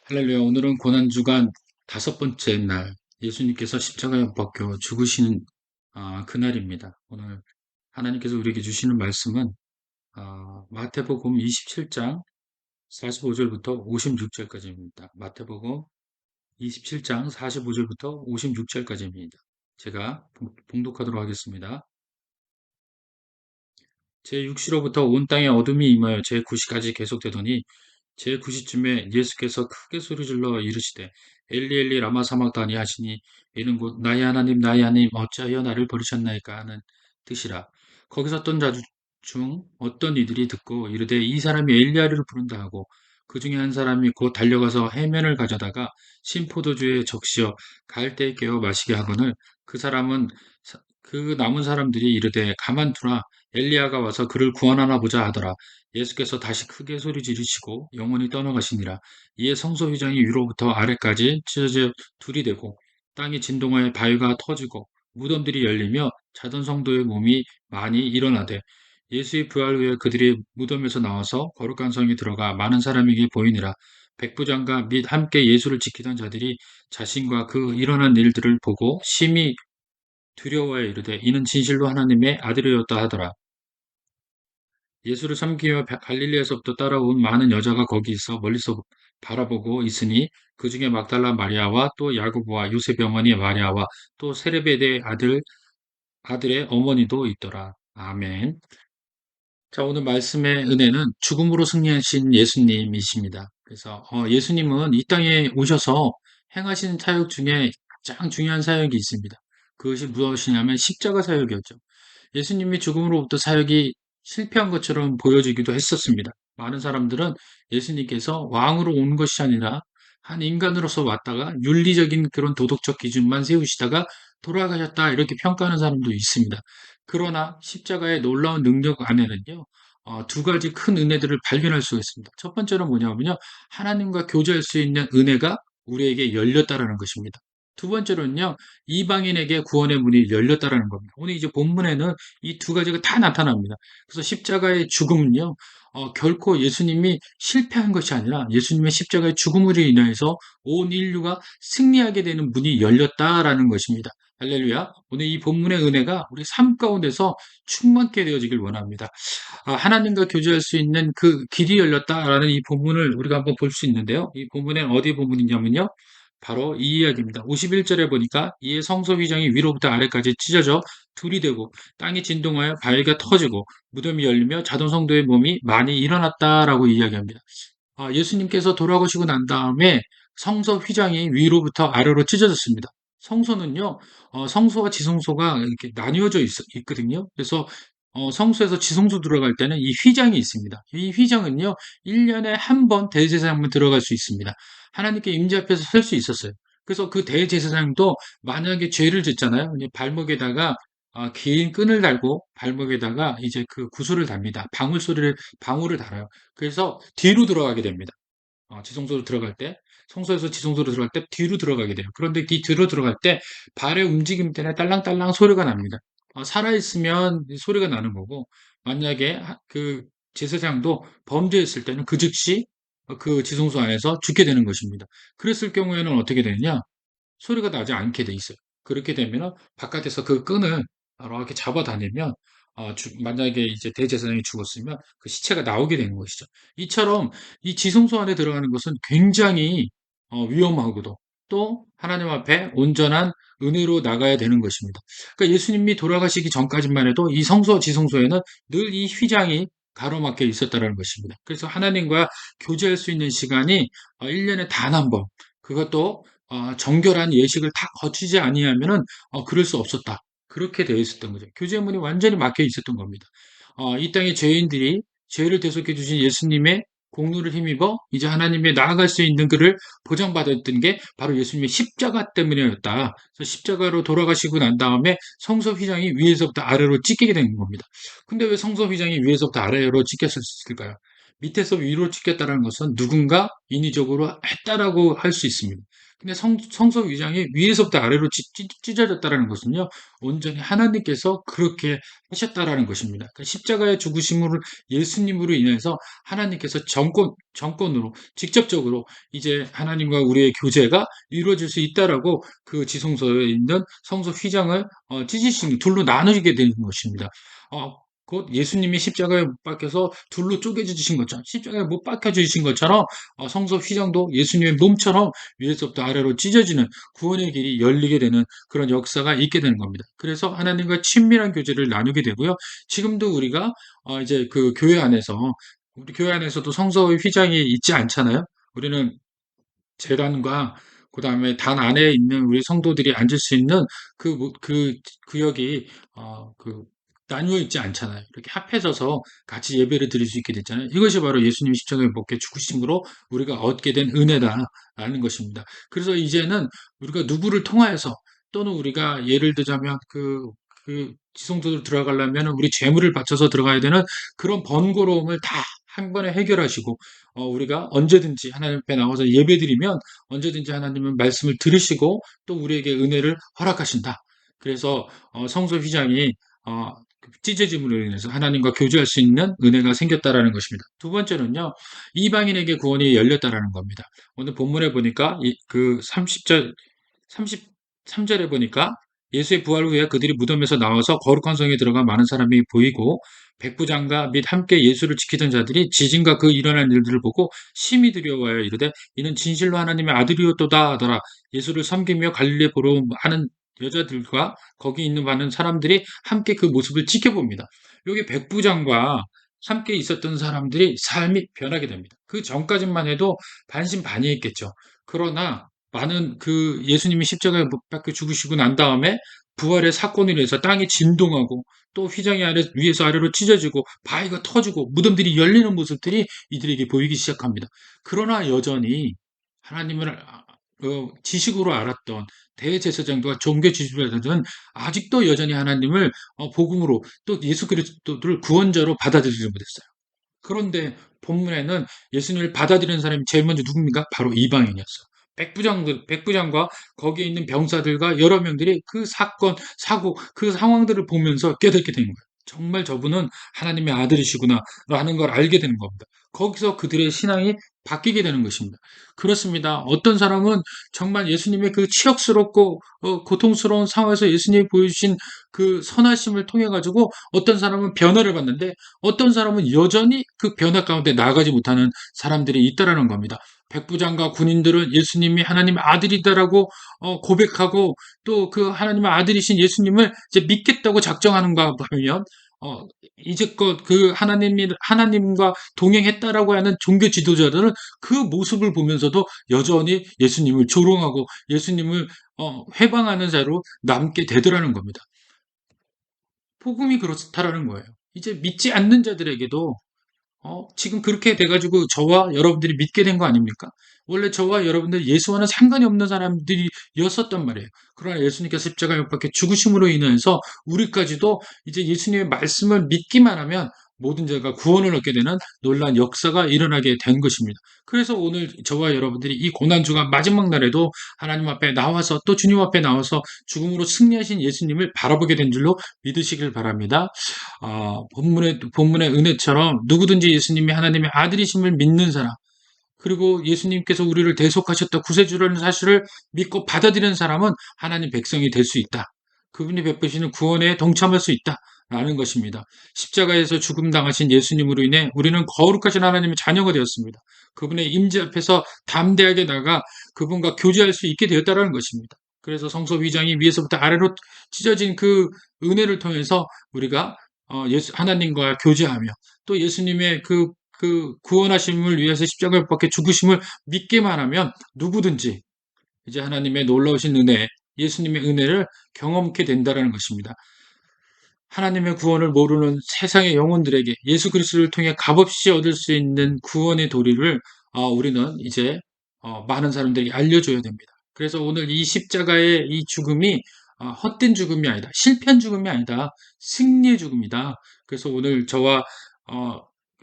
할렐루야. 오늘은 고난주간 다섯 번째 날, 예수님께서 십자가에 못 박혀 죽으시는 그날입니다. 오늘 하나님께서 우리에게 주시는 말씀은 마태복음 27장 45절부터 56절까지입니다. 마태복음 27장 45절부터 56절까지입니다. 제가 봉독하도록 하겠습니다. 제6시로부터 온 땅에 어둠이 임하여 제9시까지 계속되더니 제9시쯤에 예수께서 크게 소리질러 이르시되 엘리 엘리 라마 사막다니 하시니 이는 곧 나의 하나님 어찌하여 나를 버리셨나이까 하는 뜻이라. 거기서 어떤 자 중 어떤 이들이 듣고 이르되 이 사람이 엘리야를 부른다 하고 그 중에 한 사람이 곧 달려가서 해면을 가져다가 신포도주에 적시어 갈대에 깨어 마시게 하거늘 그 사람은 그 남은 사람들이 이르되 가만두라 엘리야가 와서 그를 구원하나 보자 하더라. 예수께서 다시 크게 소리 지르시고 영원히 떠나가시니라. 이에 성소 휘장이 위로부터 아래까지 찢어져 둘이 되고 땅이 진동하여 바위가 터지고 무덤들이 열리며 자던 성도의 몸이 많이 일어나되 예수의 부활 후에 그들이 무덤에서 나와서 거룩한 성에 들어가 많은 사람에게 보이니라. 백부장과 및 함께 예수를 지키던 자들이 자신과 그 일어난 일들을 보고 심히 두려워해 이르되 이는 진실로 하나님의 아들이었다 하더라. 예수를 섬기며 갈릴리에서부터 따라온 많은 여자가 거기 있어 멀리서 바라보고 있으니 그 중에 막달라 마리아와 또 야고보와 요셉의 어머니 마리아와 또 세레베대의 아들의 어머니도 있더라. 아멘. 자, 오늘 말씀의 은혜는 죽음으로 승리하신 예수님이십니다. 그래서 예수님은 이 땅에 오셔서 행하신 사역 중에 가장 중요한 사역이 있습니다. 그것이 무엇이냐면 십자가 사역이었죠. 예수님이 죽음으로부터 사역이 실패한 것처럼 보여지기도 했었습니다. 많은 사람들은 예수님께서 왕으로 온 것이 아니라 한 인간으로서 왔다가 윤리적인 그런 도덕적 기준만 세우시다가 돌아가셨다 이렇게 평가하는 사람도 있습니다. 그러나 십자가의 놀라운 능력 안에는요, 두 가지 큰 은혜들을 발견할 수가 있습니다. 첫 번째는 뭐냐면요, 하나님과 교제할 수 있는 은혜가 우리에게 열렸다라는 것입니다. 두 번째로는요, 이방인에게 구원의 문이 열렸다라는 겁니다. 오늘 이제 본문에는 이 두 가지가 다 나타납니다. 그래서 십자가의 죽음은요, 결코 예수님이 실패한 것이 아니라 예수님의 십자가의 죽음으로 인해서 온 인류가 승리하게 되는 문이 열렸다라는 것입니다. 할렐루야. 오늘 이 본문의 은혜가 우리 삶 가운데서 충만케 되어지길 원합니다. 하나님과 교제할 수 있는 그 길이 열렸다라는 이 본문을 우리가 한번 볼 수 있는데요. 이 본문은 어디 본문이냐면요. 바로 이 이야기입니다. 51절에 보니까 이에 성소 휘장이 위로부터 아래까지 찢어져 둘이 되고 땅이 진동하여 바위가 터지고 무덤이 열리며 자동 성도의 몸이 많이 일어났다라고 이야기합니다. 예수님께서 돌아가시고 난 다음에 성소 휘장이 위로부터 아래로 찢어졌습니다. 성소는요, 성소와 지성소가 이렇게 나뉘어져 있거든요. 그래서 성소에서 지성소 들어갈 때는 이 휘장이 있습니다. 이 휘장은요, 1년에 한 번 대제사장만 들어갈 수 있습니다. 하나님께 임재 앞에서 설 수 있었어요. 그래서 그 대제사장도 만약에 죄를 짓잖아요. 이제 발목에다가 긴 끈을 달고 발목에다가 이제 그 구슬을 답니다. 방울을 달아요. 그래서 뒤로 들어가게 됩니다. 지성소로 들어갈 때, 성소에서 지성소로 들어갈 때 뒤로 들어가게 돼요. 그런데 이 뒤로 들어갈 때 발의 움직임 때문에 딸랑딸랑 소리가 납니다. 살아있으면 소리가 나는 거고, 만약에 그 제사장도 범죄했을 때는 그 즉시 그 지성소 안에서 죽게 되는 것입니다. 그랬을 경우에는 어떻게 되느냐? 소리가 나지 않게 돼 있어요. 그렇게 되면 바깥에서 그 끈을 이렇게 잡아다니면 만약에 이제 대제사장이 죽었으면 그 시체가 나오게 되는 것이죠. 이처럼 이 지성소 안에 들어가는 것은 굉장히 위험하고도 또 하나님 앞에 온전한 은혜로 나가야 되는 것입니다. 그러니까 예수님이 돌아가시기 전까지만 해도 이 성소 지성소에는 늘 이 휘장이 가로막혀 있었다는 것입니다. 그래서 하나님과 교제할 수 있는 시간이 1년에 단 한 번, 그것도 정결한 예식을 다 거치지 아니하면은 그럴 수 없었다. 그렇게 되어 있었던 거죠. 교제문이 완전히 막혀 있었던 겁니다. 이 땅의 죄인들이 죄를 대속해 주신 예수님의 공로를 힘입어 이제 하나님에 나아갈 수 있는 그를 보장받았던 게 바로 예수님의 십자가 때문이었다. 그래서 십자가로 돌아가시고 난 다음에 성소 휘장이 위에서부터 아래로 찢기게 된 겁니다. 근데 왜 성소 휘장이 위에서부터 아래로 찢겼을까요? 밑에서 위로 찍겠다는 것은 누군가 인위적으로 했다라고 할 수 있습니다. 근데 성소 위장이 위에서부터 아래로 찢어졌다는 것은요, 온전히 하나님께서 그렇게 하셨다라는 것입니다. 그러니까 십자가의 죽으심으로 예수님으로 인해서 하나님께서 정권으로 직접적으로 이제 하나님과 우리의 교제가 이루어질 수 있다라고 그 지성소에 있는 성소 휘장을 찢으신 둘로 나누게 되는 것입니다. 어, 곧 예수님이 십자가에 못 박혀서 둘로 쪼개지신 것처럼 십자가에 못 박혀 주신 것처럼 성소 휘장도 예수님의 몸처럼 위에서부터 아래로 찢어지는 구원의 길이 열리게 되는 그런 역사가 있게 되는 겁니다. 그래서 하나님과 친밀한 교제를 나누게 되고요. 지금도 우리가 이제 그 교회 안에서 우리 교회 안에서도 성소의 휘장이 있지 않잖아요. 우리는 재단과 그다음에 단 안에 있는 우리 성도들이 앉을 수 있는 그 구역이 나뉘어 있지 않잖아요. 이렇게 합해져서 같이 예배를 드릴 수 있게 됐잖아요. 이것이 바로 예수님이 십자가에 못 박혀 죽으심으로 우리가 얻게 된 은혜다라는 것입니다. 그래서 이제는 우리가 누구를 통하여서 또는 우리가 예를 들자면 그 지성소로 들어가려면 우리 재물을 바쳐서 들어가야 되는 그런 번거로움을 다 한 번에 해결하시고 우리가 언제든지 하나님 앞에 나와서 예배드리면 언제든지 하나님은 말씀을 들으시고 또 우리에게 은혜를 허락하신다. 그래서 성소 휘장이 찢어짐으로 인해서 하나님과 교제할 수 있는 은혜가 생겼다라는 것입니다. 두 번째는요, 이방인에게 구원이 열렸다라는 겁니다. 오늘 본문에 보니까 그 30절, 33절에 보니까 예수의 부활 후에 그들이 무덤에서 나와서 거룩한 성에 들어가 많은 사람이 보이고 백부장과 및 함께 예수를 지키던 자들이 지진과 그 일어난 일들을 보고 심히 두려워하여 이르되 이는 진실로 하나님의 아들이었도다 하더라. 예수를 섬기며 갈릴리 보러 하는 여자들과 거기 있는 많은 사람들이 함께 그 모습을 지켜봅니다. 여기 백부장과 함께 있었던 사람들이 삶이 변하게 됩니다. 그 전까지만 해도 반신반의했겠죠. 그러나 많은 그 예수님이 십자가에 못 박혀 죽으시고 난 다음에 부활의 사건으로 해서 땅이 진동하고 또 휘장이 위에서 아래로 찢어지고 바위가 터지고 무덤들이 열리는 모습들이 이들에게 보이기 시작합니다. 그러나 여전히 하나님을 지식으로 알았던 대제사장과 종교 지도자들은 아직도 여전히 하나님을 복음으로 또 예수 그리스도를 구원자로 받아들이지 못했어요. 그런데 본문에는 예수님을 받아들이는 사람이 제일 먼저 누굽니까? 바로 이방인이었어요. 백부장과 거기에 있는 병사들과 여러 명들이 그 사건, 사고, 그 상황들을 보면서 깨닫게 된 거예요. 정말 저분은 하나님의 아들이시구나, 라는 걸 알게 되는 겁니다. 거기서 그들의 신앙이 바뀌게 되는 것입니다. 그렇습니다. 어떤 사람은 정말 예수님의 그 치욕스럽고 고통스러운 상황에서 예수님이 보여주신 그 선하심을 통해 가지고 어떤 사람은 변화를 받는데 어떤 사람은 여전히 그 변화 가운데 나아가지 못하는 사람들이 있다라는 겁니다. 백부장과 군인들은 예수님이 하나님의 아들이다라고 고백하고 또 그 하나님의 아들이신 예수님을 이제 믿겠다고 작정하는가 하면 이제껏 그 하나님과 동행했다라고 하는 종교 지도자들은 그 모습을 보면서도 여전히 예수님을 조롱하고 예수님을 회방하는 자로 남게 되더라는 겁니다. 복음이 그렇다라는 거예요. 이제 믿지 않는 자들에게도 지금 그렇게 돼가지고 저와 여러분들이 믿게 된 거 아닙니까? 원래 저와 여러분들 예수와는 상관이 없는 사람들이었었단 말이에요. 그러나 예수님께서 십자가에 못 박혀 죽으심으로 인해서 우리까지도 이제 예수님의 말씀을 믿기만 하면 모든 자가 구원을 얻게 되는 놀라운 역사가 일어나게 된 것입니다. 그래서 오늘 저와 여러분들이 이 고난주가 마지막 날에도 하나님 앞에 나와서 또 주님 앞에 나와서 죽음으로 승리하신 예수님을 바라보게 된 줄로 믿으시길 바랍니다. 본문의 은혜처럼 누구든지 예수님이 하나님의 아들이심을 믿는 사람, 그리고 예수님께서 우리를 대속하셨다, 구세주라는 사실을 믿고 받아들이는 사람은 하나님 백성이 될 수 있다. 그분이 베푸시는 구원에 동참할 수 있다. 라는 것입니다. 십자가에서 죽음 당하신 예수님으로 인해 우리는 거룩하신 하나님의 자녀가 되었습니다. 그분의 임재 앞에서 담대하게 나가 그분과 교제할 수 있게 되었다는 것입니다. 그래서 성소 위장이 위에서부터 아래로 찢어진 그 은혜를 통해서 우리가 하나님과 교제하며 또 예수님의 그 구원하심을 위해서 십자가에 못 박혀 죽으심을 믿기만 하면 누구든지 이제 하나님의 놀라우신 은혜, 예수님의 은혜를 경험케 된다는 것입니다. 하나님의 구원을 모르는 세상의 영혼들에게 예수 그리스도를 통해 값없이 얻을 수 있는 구원의 도리를 우리는 이제 많은 사람들이 알려줘야 됩니다. 그래서 오늘 이 십자가의 이 죽음이 헛된 죽음이 아니다. 실패한 죽음이 아니다. 승리의 죽음이다. 그래서 오늘 저와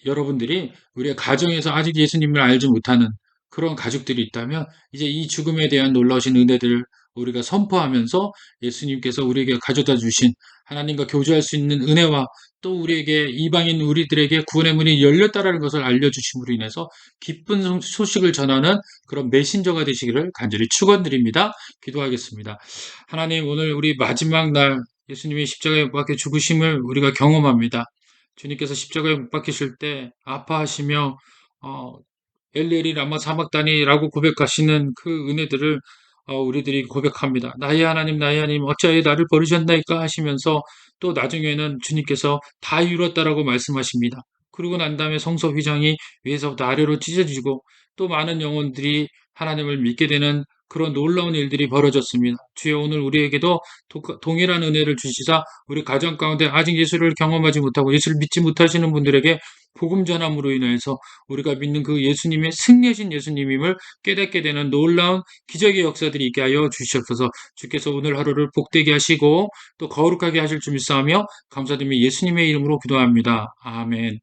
여러분들이 우리의 가정에서 아직 예수님을 알지 못하는 그런 가족들이 있다면 이제 이 죽음에 대한 놀라우신 은혜들을 우리가 선포하면서 예수님께서 우리에게 가져다 주신 하나님과 교제할 수 있는 은혜와 또 우리에게 이방인 우리들에게 구원의 문이 열렸다라는 것을 알려주심으로 인해서 기쁜 소식을 전하는 그런 메신저가 되시기를 간절히 축원드립니다. 기도하겠습니다. 하나님, 오늘 우리 마지막 날 예수님이 십자가에 못 박혀 죽으심을 우리가 경험합니다. 주님께서 십자가에 못 박히실 때 아파하시며 어, 엘리엘이 라마 사막다니라고 고백하시는 그 은혜들을 우리들이 고백합니다. 나의 하나님, 나의 하나님, 어찌하여 나를 버리셨나이까 하시면서 또 나중에는 주님께서 다 이뤘다라고 말씀하십니다. 그러고 난 다음에 성서 휘장이 위에서부터 아래로 찢어지고 또 많은 영혼들이 하나님을 믿게 되는 그런 놀라운 일들이 벌어졌습니다. 주여 오늘 우리에게도 동일한 은혜를 주시사 우리 가정 가운데 아직 예수를 경험하지 못하고 예수를 믿지 못하시는 분들에게 복음 전함으로 인해서 우리가 믿는 그 예수님의 승리하신 예수님임을 깨닫게 되는 놀라운 기적의 역사들이 있게 하여 주시옵소서. 주께서 오늘 하루를 복되게 하시고 또 거룩하게 하실 줄 믿사하며 감사드리며 예수님의 이름으로 기도합니다. 아멘.